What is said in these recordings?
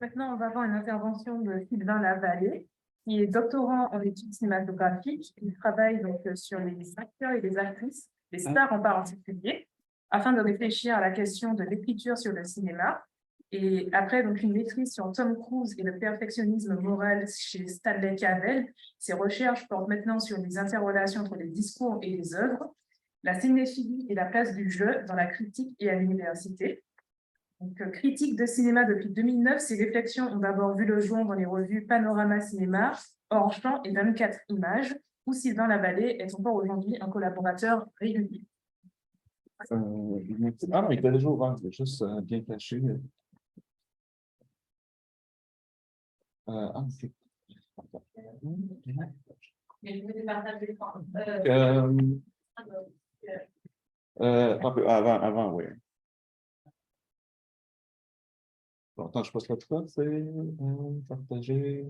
Maintenant, on va voir une intervention de Sylvain Lavallée, qui est doctorant en études cinématographiques. Il travaille donc sur les acteurs et les actrices, les stars en particulier, afin de réfléchir à la question de l'écriture sur le cinéma. Et après donc une maîtrise sur Tom Cruise et le perfectionnisme moral chez Stanley Cavell, ses recherches portent maintenant sur les interrelations entre les discours et les œuvres, la cinéphilie et la place du jeu dans la critique et à l'université. Donc, critique de cinéma depuis 2009, ses réflexions ont d'abord vu le jour dans les revues Panorama Cinéma, Hors Champ et 24 Images, où Sylvain Lavallée est encore aujourd'hui un collaborateur régulier. Il était déjà ouvert, il est juste bien caché. Ok. Mais je vais départager l'écran. Avant, oui. Bon, attends, je passe là tout ça, c'est partager.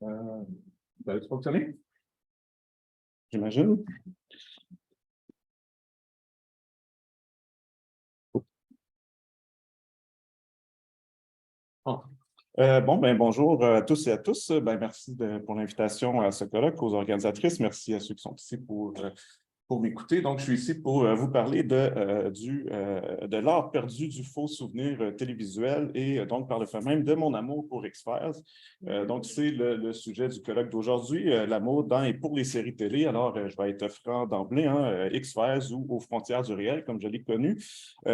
Ça va fonctionner? J'imagine. Bonjour à tous et à tous. Merci pour l'invitation à ce colloque, aux organisatrices. Merci à ceux qui sont ici pour m'écouter. Donc, je suis ici pour vous parler de l'art perdu du faux souvenir télévisuel et donc, par le fait même, de mon amour pour X-Files. Donc, c'est le sujet du colloque d'aujourd'hui, l'amour dans et pour les séries télé. Alors, je vais être franc d'emblée, X-Files ou Aux frontières du réel, comme je l'ai connu.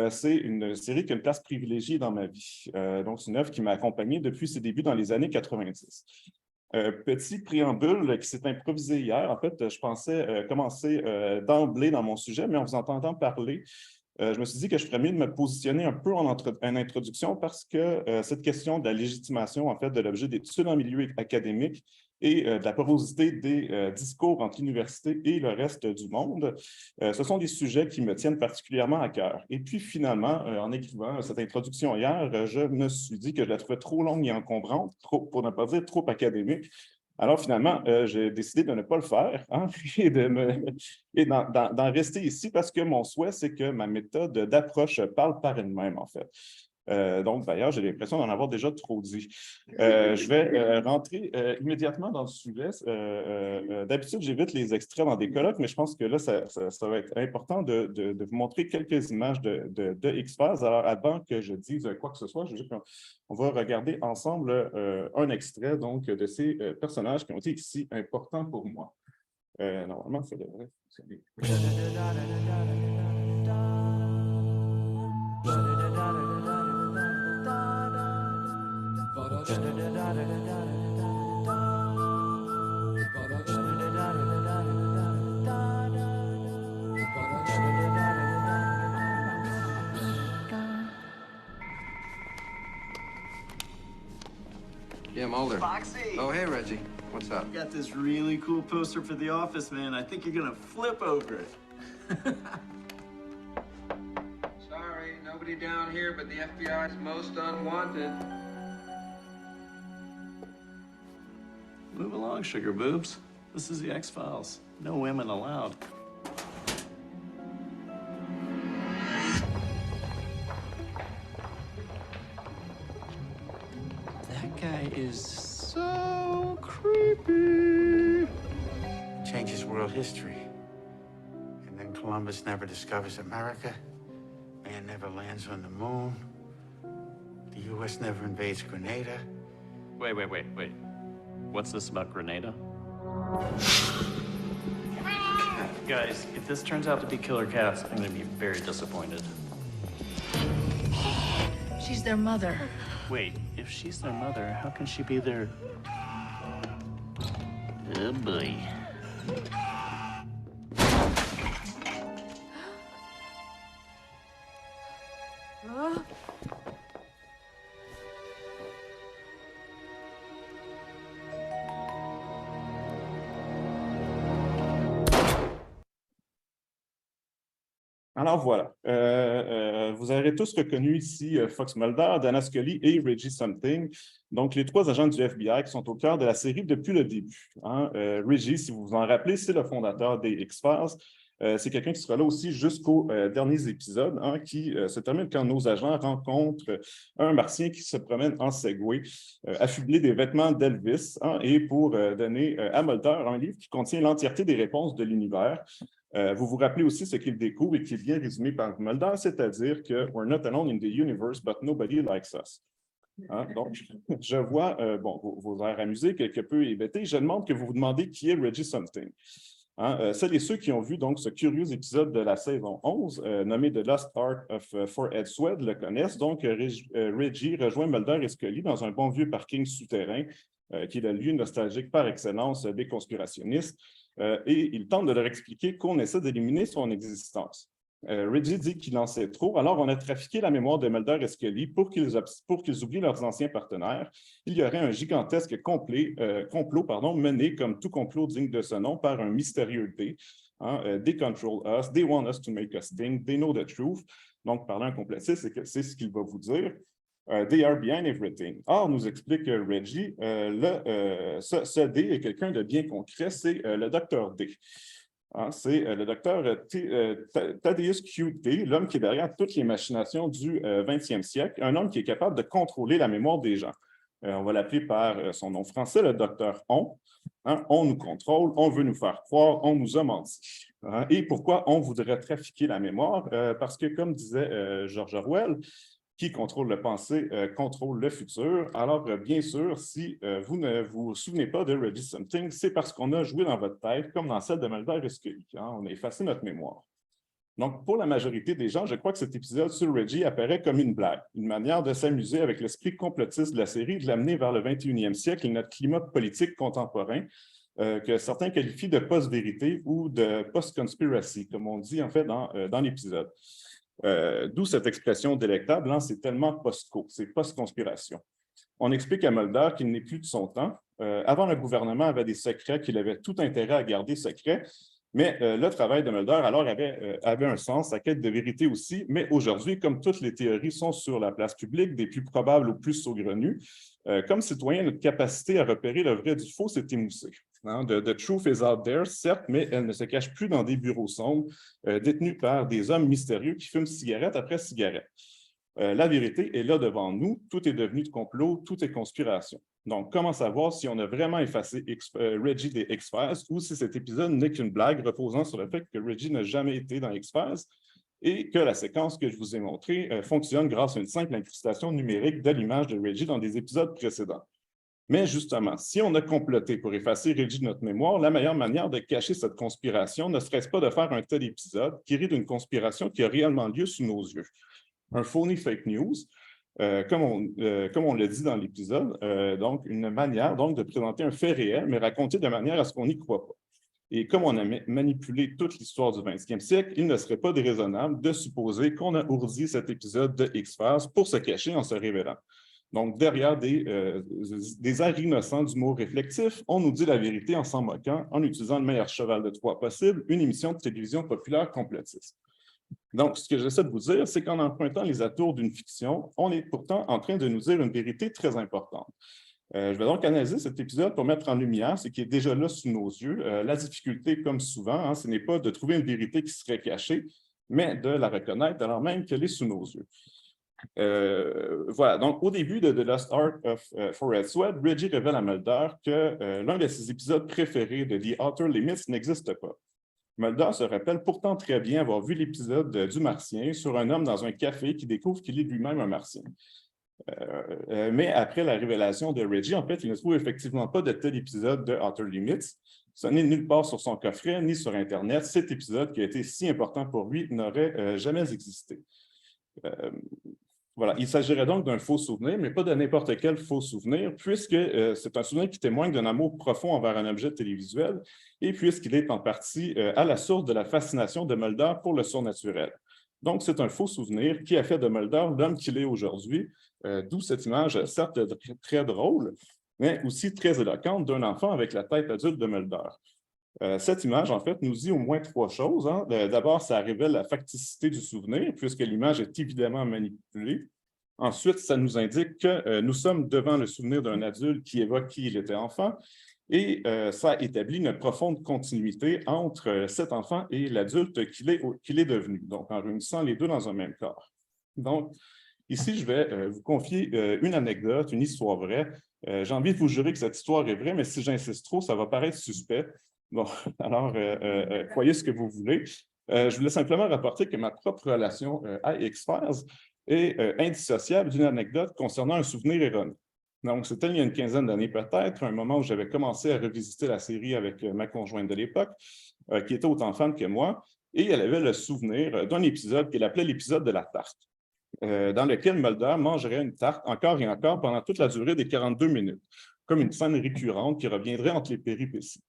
C'est une série qui a une place privilégiée dans ma vie. Donc, c'est une œuvre qui m'a accompagné depuis ses débuts dans les années 90. Petit préambule qui s'est improvisé hier. En fait, je pensais commencer d'emblée dans mon sujet, mais en vous entendant parler, je me suis dit que je ferais mieux de me positionner un peu en introduction parce que cette question de la légitimation, en fait, de l'objet d'études en milieu académique et de la porosité des discours entre l'université et le reste du monde, ce sont des sujets qui me tiennent particulièrement à cœur. Et puis finalement, en écrivant cette introduction hier, je me suis dit que je la trouvais trop longue et encombrante, pour ne pas dire trop académique. Alors finalement, j'ai décidé de ne pas le faire et d'en rester ici parce que mon souhait, c'est que ma méthode d'approche parle par elle-même, en fait. Donc, d'ailleurs, j'ai l'impression d'en avoir déjà trop dit. Je vais rentrer immédiatement dans le sujet. D'habitude, j'évite les extraits dans des colloques, mais je pense que là, ça va être important de vous montrer quelques images de X-Files. Alors, avant que je dise quoi que ce soit, on va regarder ensemble un extrait donc, de ces personnages qui ont été ici importants pour moi. Normalement, ça devrait fonctionner. Yeah, Mulder. Foxy! Oh, hey, Reggie. What's up? I got this really cool poster for the office, man. I think you're gonna flip over it. Sorry, nobody down here but the FBI's most unwanted. Move along, sugar boobs. This is the X-Files. No women allowed. That guy is so creepy. Changes world history. And then Columbus never discovers America. Man never lands on the moon. The U.S. never invades Grenada. Wait. What's this about Grenada? Guys, if this turns out to be Killer Cats, I'm gonna be very disappointed. She's their mother. Wait, if she's their mother, how can she be their... Oh boy. Alors voilà, vous aurez tous reconnu ici Fox Mulder, Dana Scully et Reggie Something, donc les trois agents du FBI qui sont au cœur de la série depuis le début. Reggie, si vous vous en rappelez, c'est le fondateur des X-Files. C'est quelqu'un qui sera là aussi jusqu'aux derniers épisodes, hein, qui se termine quand nos agents rencontrent un Martien qui se promène en Segway, affublé des vêtements d'Elvis, hein, et pour donner à Mulder un livre qui contient l'entièreté des réponses de l'univers. Vous vous rappelez aussi ce qu'il découvre et qui est bien résumé par Mulder, c'est-à-dire que « We're not alone in the universe, but nobody likes us ». Hein? Donc, je vois vos airs amusés, quelque peu hébétés. Je demande que vous vous demandez qui est Reggie Something. Hein? Celles et ceux qui ont vu donc ce curieux épisode de la saison 11, nommé The Lost Art of Forehead Sweat, le connaissent. Donc, Reggie rejoint Mulder et Scully dans un bon vieux parking souterrain, qui est le lieu nostalgique par excellence des conspirationnistes. Et il tente de leur expliquer qu'on essaie d'éliminer son existence. Reggie dit qu'il en sait trop, alors on a trafiqué la mémoire de Mulder et Scully pour qu'ils oublient leurs anciens partenaires. Il y aurait un gigantesque complot mené, comme tout complot digne de ce nom, par un mystérieux D. Hein, they control us, they want us to make us think, they know the truth. Donc, parlant un complotiste, c'est ce qu'il va vous dire. They are behind everything. Or, nous explique Reggie, ce D est quelqu'un de bien concret, c'est le docteur D. Hein, c'est le docteur Thaddeus Q.T., l'homme qui est derrière toutes les machinations du 20e siècle, un homme qui est capable de contrôler la mémoire des gens. On va l'appeler par son nom français, le docteur On. Hein, on nous contrôle, on veut nous faire croire, on nous a menti. Hein, et pourquoi on voudrait trafiquer la mémoire? Parce que, comme disait George Orwell, qui contrôle le passé, contrôle le futur. Alors, bien sûr, si vous ne vous souvenez pas de Reggie Something, c'est parce qu'on a joué dans votre tête, comme dans celle de Mulder et Scully. Hein, on a effacé notre mémoire. Donc, pour la majorité des gens, je crois que cet épisode sur Reggie apparaît comme une blague, une manière de s'amuser avec l'esprit complotiste de la série, de l'amener vers le 21e siècle et notre climat politique contemporain, que certains qualifient de post-vérité ou de post-conspiracy, comme on dit en fait dans l'épisode. D'où cette expression délectable, hein, c'est tellement post-co, c'est post-conspiration. On explique à Mulder qu'il n'est plus de son temps. Avant, le gouvernement avait des secrets qu'il avait tout intérêt à garder secrets, mais le travail de Mulder alors avait un sens, sa quête de vérité aussi, mais aujourd'hui, comme toutes les théories sont sur la place publique, des plus probables aux plus saugrenues, comme citoyen, notre capacité à repérer le vrai du faux s'est émoussée. Hein, the truth is out there, certes, mais elle ne se cache plus dans des bureaux sombres détenus par des hommes mystérieux qui fument cigarette après cigarette. La vérité est là devant nous, tout est devenu de complot, tout est conspiration. Donc, comment savoir si on a vraiment effacé Reggie des X-Files ou si cet épisode n'est qu'une blague reposant sur le fait que Reggie n'a jamais été dans X-Files et que la séquence que je vous ai montrée fonctionne grâce à une simple incrustation numérique de l'image de Reggie dans des épisodes précédents. Mais justement, si on a comploté pour effacer Reggie de notre mémoire, la meilleure manière de cacher cette conspiration ne serait-ce pas de faire un tel épisode qui rit d'une conspiration qui a réellement lieu sous nos yeux. Un phony fake news, comme on l'a dit dans l'épisode, donc une manière donc, de présenter un fait réel, mais raconté de manière à ce qu'on n'y croit pas. Et comme on a manipulé toute l'histoire du 20e siècle, il ne serait pas déraisonnable de supposer qu'on a ourdi cet épisode de X-Files pour se cacher en se révélant. Donc, derrière des airs innocents d'humour réflectif, on nous dit la vérité en s'en moquant, en utilisant le meilleur cheval de Troie possible, une émission de télévision populaire complotiste. Donc, ce que j'essaie de vous dire, c'est qu'en empruntant les atours d'une fiction, on est pourtant en train de nous dire une vérité très importante. Je vais donc analyser cet épisode pour mettre en lumière ce qui est déjà là sous nos yeux. La difficulté, comme souvent, hein, ce n'est pas de trouver une vérité qui serait cachée, mais de la reconnaître alors même qu'elle est sous nos yeux. Voilà, donc au début de The Lost Art of Forehead Sweat, Reggie révèle à Mulder que l'un de ses épisodes préférés de The Outer Limits n'existe pas. Mulder se rappelle pourtant très bien avoir vu l'épisode du Martien sur un homme dans un café qui découvre qu'il est lui-même un Martien. Mais après la révélation de Reggie, en fait, il ne trouve effectivement pas de tel épisode de Outer Limits. Ce n'est nulle part sur son coffret, ni sur Internet. Cet épisode qui a été si important pour lui n'aurait jamais existé. Voilà, il s'agirait donc d'un faux souvenir, mais pas de n'importe quel faux souvenir, puisque c'est un souvenir qui témoigne d'un amour profond envers un objet télévisuel, et puisqu'il est en partie à la source de la fascination de Mulder pour le surnaturel. Donc, c'est un faux souvenir qui a fait de Mulder l'homme qu'il est aujourd'hui, d'où cette image, certes très drôle, mais aussi très éloquente d'un enfant avec la tête adulte de Mulder. Cette image, en fait, nous dit au moins trois choses. Hein. D'abord, ça révèle la facticité du souvenir, puisque l'image est évidemment manipulée. Ensuite, ça nous indique que nous sommes devant le souvenir d'un adulte qui évoque qui il était enfant. Et ça établit une profonde continuité entre cet enfant et l'adulte qu'il est devenu, donc en réunissant les deux dans un même corps. Donc, ici, je vais vous confier une anecdote, une histoire vraie. J'ai envie de vous jurer que cette histoire est vraie, mais si j'insiste trop, ça va paraître suspect. Bon, alors, croyez ce que vous voulez. Je voulais simplement rapporter que ma propre relation à X-Files est indissociable d'une anecdote concernant un souvenir erroné. Donc, c'était il y a une quinzaine d'années peut-être, un moment où j'avais commencé à revisiter la série avec ma conjointe de l'époque, qui était autant fan que moi, et elle avait le souvenir d'un épisode qu'elle appelait l'épisode de la tarte, dans lequel Mulder mangerait une tarte encore et encore pendant toute la durée des 42 minutes, comme une scène récurrente qui reviendrait entre les péripéties.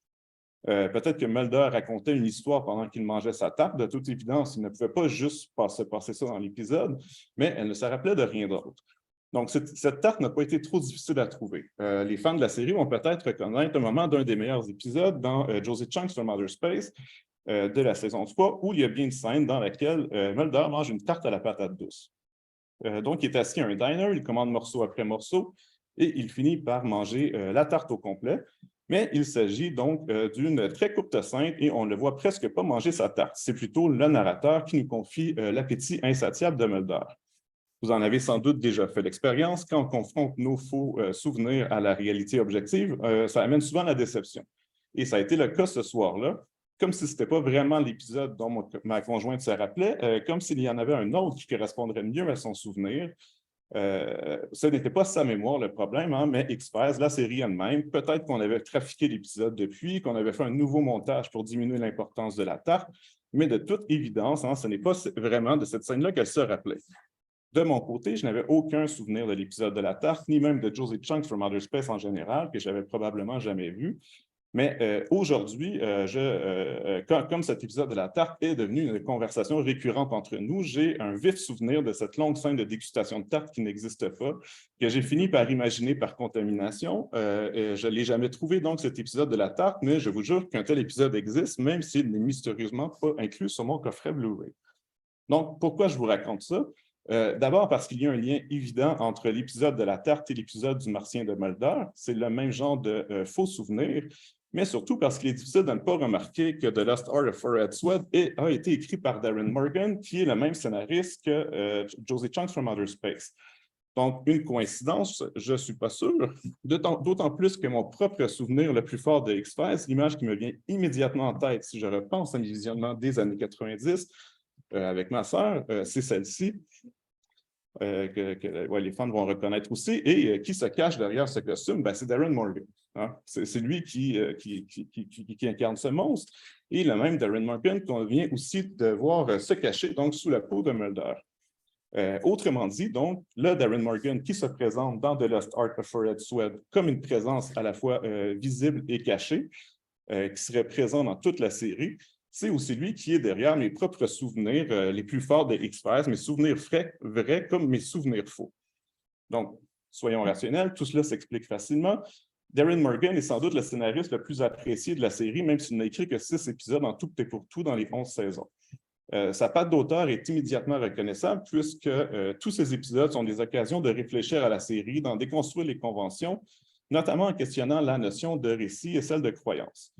Peut-être que Mulder racontait une histoire pendant qu'il mangeait sa tarte. De toute évidence, il ne pouvait pas juste passer ça dans l'épisode, mais elle ne se rappelait de rien d'autre. Donc, cette tarte n'a pas été trop difficile à trouver. Les fans de la série vont peut-être reconnaître un moment d'un des meilleurs épisodes dans Josie Chunks from Outer Space de la saison 3, où il y a bien une scène dans laquelle Mulder mange une tarte à la patate douce. Donc, il est assis à un diner, il commande morceau après morceau, et il finit par manger la tarte au complet. Mais il s'agit donc d'une très courte scène et on ne le voit presque pas manger sa tarte. C'est plutôt le narrateur qui nous confie l'appétit insatiable de Mulder. Vous en avez sans doute déjà fait l'expérience. Quand on confronte nos faux souvenirs à la réalité objective, ça amène souvent à la déception. Et ça a été le cas ce soir-là, comme si ce n'était pas vraiment l'épisode dont ma conjointe se rappelait, comme s'il y en avait un autre qui correspondrait mieux à son souvenir. Ce n'était pas sa mémoire le problème, hein, mais X-Files, la série elle-même, peut-être qu'on avait trafiqué l'épisode depuis, qu'on avait fait un nouveau montage pour diminuer l'importance de la tarte, mais de toute évidence, hein, ce n'est pas vraiment de cette scène-là qu'elle se rappelait. De mon côté, je n'avais aucun souvenir de l'épisode de la tarte, ni même de Josie Chunks from Outer Space en général, que j'avais probablement jamais vu. Mais aujourd'hui, comme cet épisode de la tarte est devenu une conversation récurrente entre nous, j'ai un vif souvenir de cette longue scène de dégustation de tarte qui n'existe pas, que j'ai fini par imaginer par contamination. Je ne l'ai jamais trouvé, donc, cet épisode de la tarte, mais je vous jure qu'un tel épisode existe, même s'il n'est mystérieusement pas inclus sur mon coffret Blu-ray. Donc, pourquoi je vous raconte ça? D'abord parce qu'il y a un lien évident entre l'épisode de la tarte et l'épisode du Martien de Mulder. C'est le même genre de faux souvenirs, mais surtout parce qu'il est difficile de ne pas remarquer que The Lost Art of Red Sweat a été écrit par Darren Morgan, qui est le même scénariste que Josie Chunks from Outer Space. Donc, une coïncidence, je ne suis pas sûr, d'autant plus que mon propre souvenir le plus fort de X-Files, l'image qui me vient immédiatement en tête si je repense à mes visionnements des années 90, avec ma sœur, c'est celle-ci, que les fans vont reconnaître aussi. Et qui se cache derrière ce costume? Ben, c'est Darren Morgan. Hein? C'est lui qui incarne ce monstre. Et le même Darren Morgan qu'on vient aussi de voir se cacher donc, sous la peau de Mulder. Autrement dit, donc, le Darren Morgan qui se présente dans The Lost Art of Red Sweat comme une présence à la fois visible et cachée, qui serait présent dans toute la série, c'est aussi lui qui est derrière mes propres souvenirs les plus forts de X-Files, mes souvenirs vrais comme mes souvenirs faux. Donc, soyons rationnels, tout cela s'explique facilement. Darren Morgan est sans doute le scénariste le plus apprécié de la série, même s'il n'a écrit que 6 épisodes en tout et pour tout dans les 11 saisons. Sa patte d'auteur est immédiatement reconnaissable puisque tous ces épisodes sont des occasions de réfléchir à la série, d'en déconstruire les conventions, notamment en questionnant la notion de récit et celle de croyance.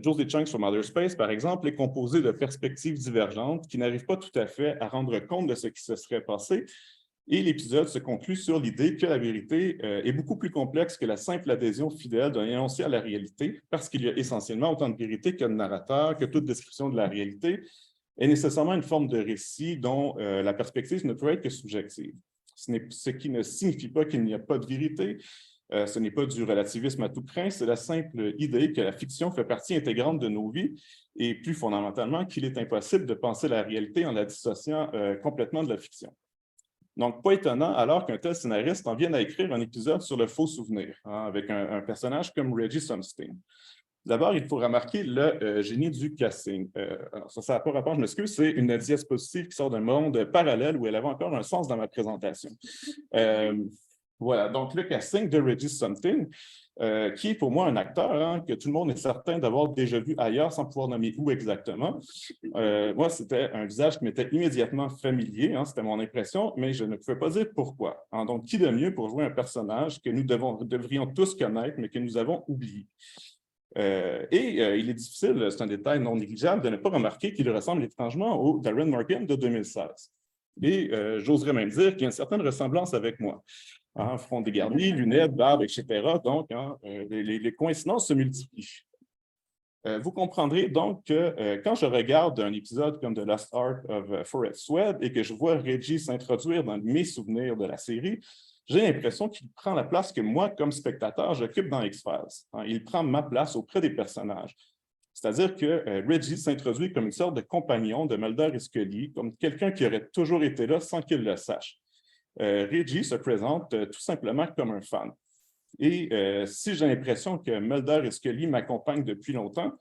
Josie Chunks from Outer Space, par exemple, est composé de perspectives divergentes qui n'arrivent pas tout à fait à rendre compte de ce qui se serait passé. Et l'épisode se conclut sur l'idée que la vérité est beaucoup plus complexe que la simple adhésion fidèle d'un énoncé à la réalité, parce qu'il y a essentiellement autant de vérité que de narrateur, que toute description de la réalité est nécessairement une forme de récit dont la perspective ne peut être que subjective. Ce qui ne signifie pas qu'il n'y a pas de vérité. Ce n'est pas du relativisme à tout craint, c'est la simple idée que la fiction fait partie intégrante de nos vies et plus fondamentalement qu'il est impossible de penser la réalité en la dissociant complètement de la fiction. Donc, pas étonnant alors qu'un tel scénariste en vienne à écrire un épisode sur le faux souvenir, hein, avec un personnage comme Reggie Sunstein. D'abord, il faut remarquer le génie du casting. Alors ça n'a pas rapport, je m'excuse, c'est une diapositive qui sort d'un monde parallèle où elle avait encore un sens dans ma présentation. Voilà, donc le casting de Reggie Something, qui est pour moi un acteur hein, que tout le monde est certain d'avoir déjà vu ailleurs sans pouvoir nommer où exactement. Moi, c'était un visage qui m'était immédiatement familier, hein, c'était mon impression, mais je ne pouvais pas dire pourquoi. Hein. Donc, qui de mieux pour jouer un personnage que nous devrions tous connaître, mais que nous avons oublié? Il est difficile, c'est un détail non négligeable, de ne pas remarquer qu'il ressemble étrangement au Darren Morgan de 2016. Et j'oserais même dire qu'il y a une certaine ressemblance avec moi. Hein, front dégarni, lunettes, barbe, etc. Donc, hein, les coïncidences se multiplient. Vous comprendrez donc que quand je regarde un épisode comme The Last Art of Forrest Swed et que je vois Reggie s'introduire dans mes souvenirs de la série, j'ai l'impression qu'il prend la place que moi, comme spectateur, j'occupe dans X-Files. Hein, il prend ma place auprès des personnages. C'est-à-dire que Reggie s'introduit comme une sorte de compagnon de Mulder et Scully, comme quelqu'un qui aurait toujours été là sans qu'il le sache. Reggie se présente tout simplement comme un fan. Et si j'ai l'impression que Mulder et Scully m'accompagnent depuis longtemps,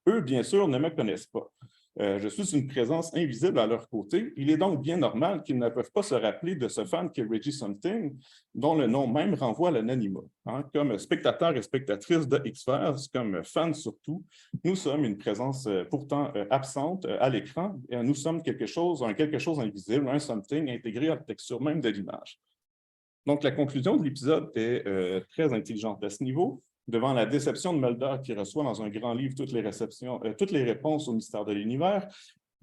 eux, bien sûr, ne me connaissent pas. Je suis une présence invisible à leur côté. Il est donc bien normal qu'ils ne peuvent pas se rappeler de ce fan qui est Reggie Something, dont le nom même renvoie à l'anonymat. Hein. Comme spectateurs et spectatrices de X-Files, comme fans surtout, nous sommes une présence pourtant absente à l'écran. Nous sommes quelque chose invisible, un something intégré à la texture même de l'image. Donc, la conclusion de l'épisode est très intelligente à ce niveau. Devant la déception de Mulder qui reçoit dans un grand livre toutes les réponses au mystère de l'univers,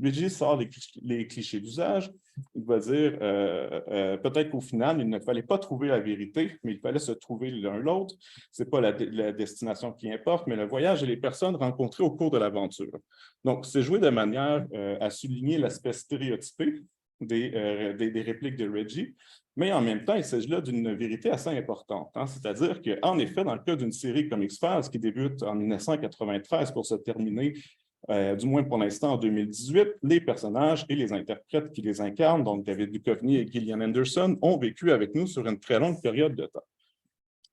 Reggie sort les clichés d'usage. Il va dire peut-être qu'au final, il ne fallait pas trouver la vérité, mais il fallait se trouver l'un l'autre. Ce n'est pas la destination qui importe, mais le voyage et les personnes rencontrées au cours de l'aventure. Donc, c'est joué de manière à souligner l'aspect stéréotypé des répliques de Reggie, mais en même temps, il s'agit là d'une vérité assez importante. Hein? C'est-à-dire qu'en effet, dans le cas d'une série comme X-Files qui débute en 1993 pour se terminer, du moins pour l'instant en 2018, les personnages et les interprètes qui les incarnent, donc David Duchovny et Gillian Anderson, ont vécu avec nous sur une très longue période de temps.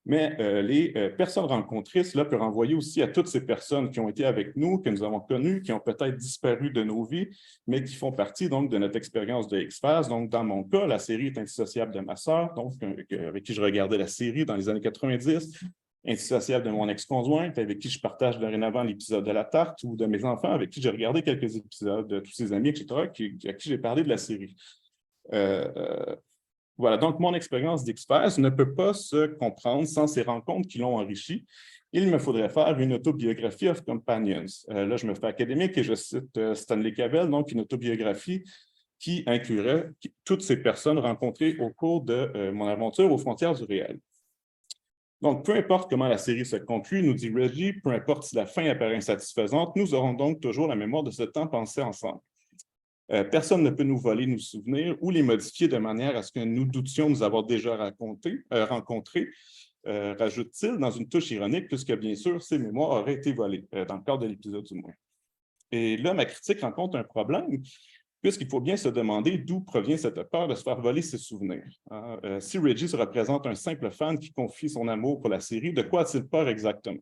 Mais les personnes rencontrées, cela peut renvoyer aussi à toutes ces personnes qui ont été avec nous, que nous avons connues, qui ont peut-être disparu de nos vies, mais qui font partie donc de notre expérience de X-Files. Donc, dans mon cas, la série est indissociable de ma sœur, donc avec qui je regardais la série dans les années 90, indissociable de mon ex-conjointe, avec qui je partage dorénavant l'épisode de la tarte, ou de mes enfants, avec qui j'ai regardé quelques épisodes, de tous ses amis, etc., à qui j'ai parlé de la série. Voilà, donc mon expérience d'X-Files ne peut pas se comprendre sans ces rencontres qui l'ont enrichi. Il me faudrait faire une autobiographie of companions. Là, je me fais académique et je cite Stanley Cavell, donc une autobiographie qui inclurait toutes ces personnes rencontrées au cours de mon aventure aux frontières du réel. Donc, peu importe comment la série se conclut, nous dit Reggie, peu importe si la fin apparaît insatisfaisante, nous aurons donc toujours la mémoire de ce temps passé ensemble. Personne ne peut nous voler nos souvenirs ou les modifier de manière à ce que nous doutions nous avoir déjà rencontrés, rajoute-t-il dans une touche ironique, puisque bien sûr, ces mémoires auraient été volées, dans le cadre de l'épisode du moins. Et là, ma critique rencontre un problème, puisqu'il faut bien se demander d'où provient cette peur de se faire voler ses souvenirs. Si Reggie se représente un simple fan qui confie son amour pour la série, de quoi a-t-il peur exactement?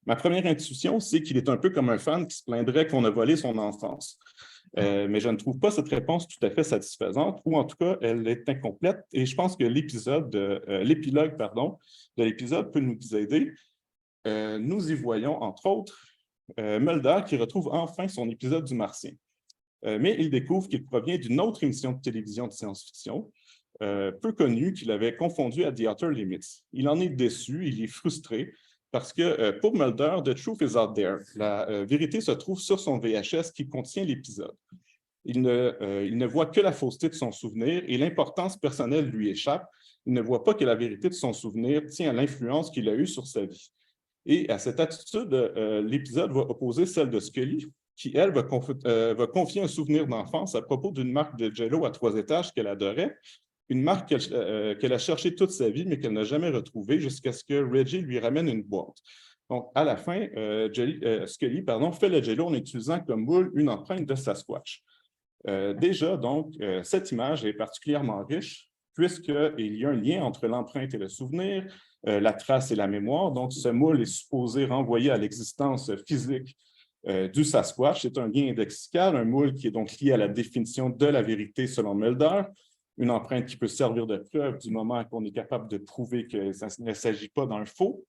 Ma première intuition, c'est qu'il est un peu comme un fan qui se plaindrait qu'on a volé son enfance. Mais je ne trouve pas cette réponse tout à fait satisfaisante, ou en tout cas, elle est incomplète, et je pense que l'épilogue de l'épisode peut nous aider. Nous y voyons, entre autres, Mulder qui retrouve enfin son épisode du Martien. Mais il découvre qu'il provient d'une autre émission de télévision de science-fiction, peu connue, qu'il avait confondue à The Outer Limits. Il en est déçu, il est frustré, parce que pour Mulder, the truth is out there. La vérité se trouve sur son VHS qui contient l'épisode. Il ne voit que la fausseté de son souvenir et l'importance personnelle lui échappe. Il ne voit pas que la vérité de son souvenir tient à l'influence qu'il a eue sur sa vie. Et à cette attitude, l'épisode va opposer celle de Scully, qui, elle, va confier un souvenir d'enfance à propos d'une marque de Jell-O à 3 étages qu'elle adorait, une marque qu'elle a cherchée toute sa vie, mais qu'elle n'a jamais retrouvée jusqu'à ce que Reggie lui ramène une boîte. Donc, à la fin, Scully fait le Jell-O en utilisant comme moule une empreinte de Sasquatch. Déjà, donc, cette image est particulièrement riche, puisqu'il y a un lien entre l'empreinte et le souvenir, la trace et la mémoire. Donc, ce moule est supposé renvoyer à l'existence physique du Sasquatch. C'est un lien indexical, un moule qui est donc lié à la définition de la vérité selon Mulder. une empreinte qui peut servir de preuve du moment qu'on est capable de prouver que ça ne s'agit pas d'un faux.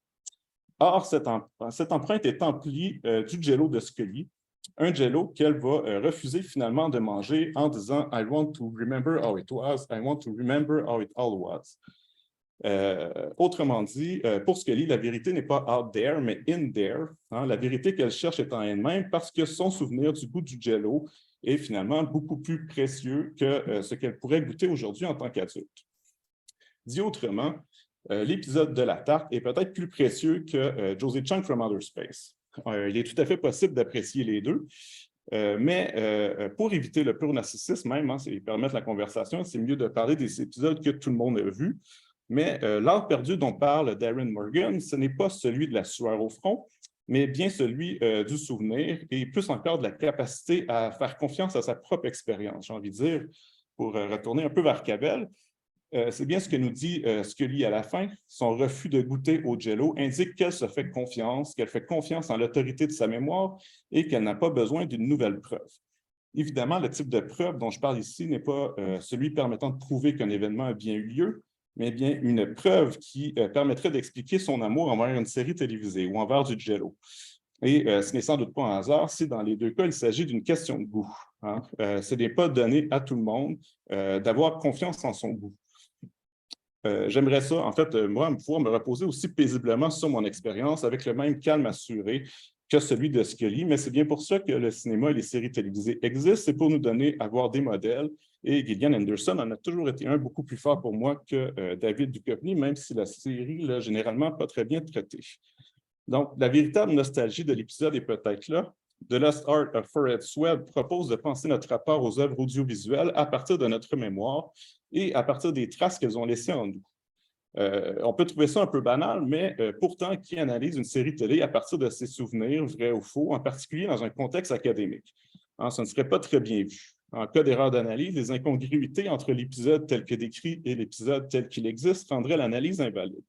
Or, cette empreinte est emplie du Jell-O de Scully, un Jell-O qu'elle va refuser finalement de manger en disant « I want to remember how it was, I want to remember how it all was ». Autrement dit, pour Scully, la vérité n'est pas out there, mais in there. Hein, la vérité qu'elle cherche est en elle-même parce que son souvenir du goût du Jell-O est finalement beaucoup plus précieux que ce qu'elle pourrait goûter aujourd'hui en tant qu'adulte. Dit autrement, l'épisode de la tarte est peut-être plus précieux que Josie Chung from Outer Space. Il est tout à fait possible d'apprécier les deux, mais pour éviter le pur narcissisme même, hein, et permettre la conversation, c'est mieux de parler des épisodes que tout le monde a vus. Mais l'art perdu dont parle Darren Morgan, ce n'est pas celui de la sueur au front, mais bien celui du souvenir et plus encore de la capacité à faire confiance à sa propre expérience. J'ai envie de dire, pour retourner un peu vers Cavell, c'est bien ce que nous dit Scully à la fin. Son refus de goûter au Jell-O indique qu'elle se fait confiance, qu'elle fait confiance en l'autorité de sa mémoire et qu'elle n'a pas besoin d'une nouvelle preuve. Évidemment, le type de preuve dont je parle ici n'est pas celui permettant de prouver qu'un événement a bien eu lieu, mais bien une preuve qui permettrait d'expliquer son amour envers une série télévisée ou envers du Jell-O. Et ce n'est sans doute pas un hasard si dans les deux cas, il s'agit d'une question de goût. Hein. Ce n'est pas donné à tout le monde d'avoir confiance en son goût. J'aimerais ça, en fait, moi, pouvoir me reposer aussi paisiblement sur mon expérience avec le même calme assuré que celui de Scully, mais c'est bien pour ça que le cinéma et les séries télévisées existent, c'est pour nous donner à voir des modèles. Et Gillian Anderson en a toujours été un beaucoup plus fort pour moi que David Duchovny, même si la série l'a généralement pas très bien traité. Donc, la véritable nostalgie de l'épisode est peut-être là. The Lost Art of For-Ed Swed propose de penser notre rapport aux œuvres audiovisuelles à partir de notre mémoire et à partir des traces qu'elles ont laissées en nous. On peut trouver ça un peu banal, mais pourtant, qui analyse une série télé à partir de ses souvenirs, vrais ou faux, en particulier dans un contexte académique? Hein, ce ne serait pas très bien vu. En cas d'erreur d'analyse, les incongruités entre l'épisode tel que décrit et l'épisode tel qu'il existe rendraient l'analyse invalide.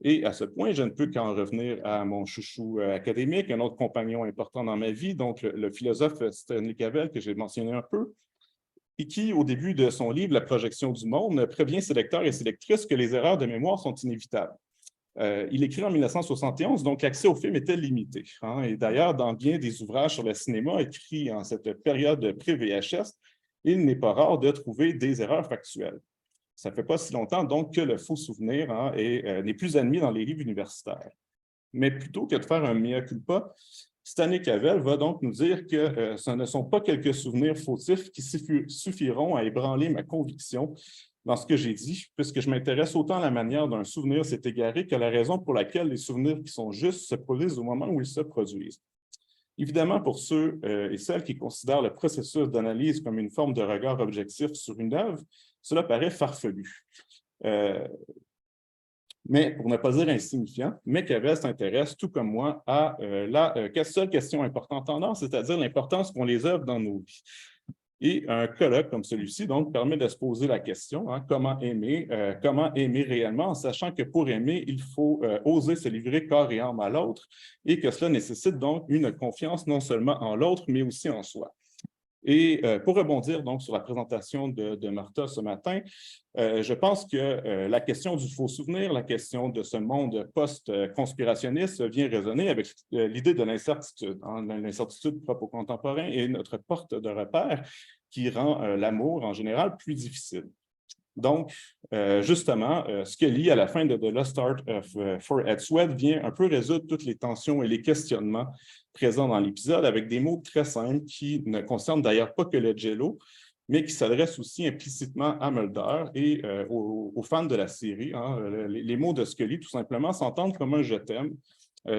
Et à ce point, je ne peux qu'en revenir à mon chouchou académique, un autre compagnon important dans ma vie, donc le philosophe Stanley Cavell, que j'ai mentionné un peu, et qui, au début de son livre « La projection du monde », prévient ses lecteurs et ses lectrices que les erreurs de mémoire sont inévitables. Il écrit en 1971, donc l'accès au film était limité. Hein, et d'ailleurs, dans bien des ouvrages sur le cinéma écrits en cette période pré-VHS, il n'est pas rare de trouver des erreurs factuelles. Ça ne fait pas si longtemps, donc, que le faux souvenir hein, n'est plus admis dans les livres universitaires. Mais plutôt que de faire un mea culpa, Stanley Cavell va donc nous dire que ce ne sont pas quelques souvenirs fautifs qui suffiront à ébranler ma conviction dans ce que j'ai dit, puisque je m'intéresse autant à la manière dont un souvenir s'est égaré qu'à la raison pour laquelle les souvenirs qui sont justes se produisent au moment où ils se produisent. Évidemment, pour ceux et celles qui considèrent le processus d'analyse comme une forme de regard objectif sur une œuvre, cela paraît farfelu. Mais pour ne pas dire insignifiant, Cavell s'intéresse, tout comme moi, à la seule question importante en art, c'est-à-dire l'importance qu'ont les œuvres dans nos vies. Et un colloque comme celui-ci, donc, permet de se poser la question, hein, comment aimer réellement, en sachant que pour aimer, il faut oser se livrer corps et âme à l'autre, et que cela nécessite donc une confiance non seulement en l'autre, mais aussi en soi. Et pour rebondir donc sur la présentation de Martha ce matin, je pense que la question du faux souvenir, la question de ce monde post-conspirationniste vient résonner avec l'idée de l'incertitude, hein, l'incertitude propre aux contemporains et notre porte de repère qui rend l'amour en général plus difficile. Donc, justement, Scully, à la fin de The Lost Art of For-Ed Swed, vient un peu résoudre toutes les tensions et les questionnements présents dans l'épisode avec des mots très simples qui ne concernent d'ailleurs pas que le Jell-O, mais qui s'adressent aussi implicitement à Mulder et aux fans de la série. Hein. Les mots de Scully, tout simplement, s'entendent comme un « je t'aime »,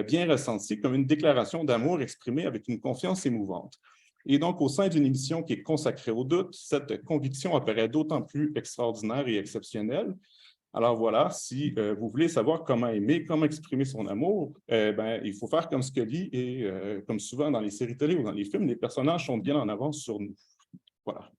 bien ressenti comme une déclaration d'amour exprimée avec une confiance émouvante. Et donc, au sein d'une émission qui est consacrée au doute, cette conviction apparaît d'autant plus extraordinaire et exceptionnelle. Alors voilà, si vous voulez savoir comment aimer, comment exprimer son amour, il faut faire comme Scully et comme souvent dans les séries télé ou dans les films, les personnages sont bien en avance sur nous. Voilà.